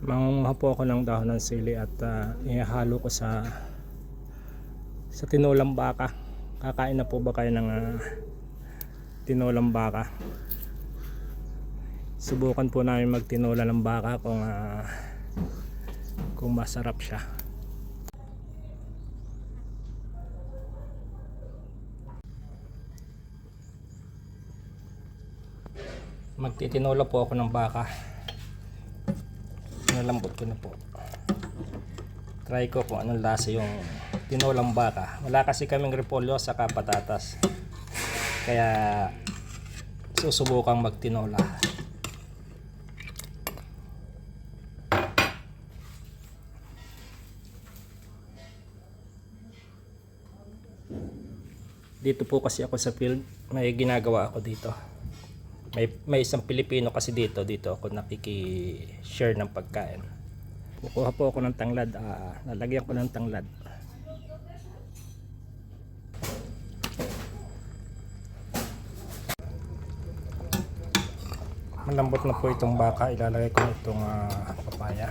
Mangunguha po ako ng dahon ng sili at ihahalo ko sa tinulang baka. Kakain na po ba kayo ng tinulang baka? Subukan po namin magtinula ng baka kung masarap siya. Magtitinula po ako ng baka. Nalambot ko na po. Try ko kung anong lasa yung tinulang baka. Wala kasi kaming repolyo saka patatas, kaya susubukang magtinola. Dito po kasi ako sa field, may ginagawa ako dito. May isang Pilipino kasi dito ako nakiki-share ng pagkain. Kukuha po ako ng tanglad, lalagyan ko ng tanglad. Malambot na po itong baka, ilalagay ko na itong papaya.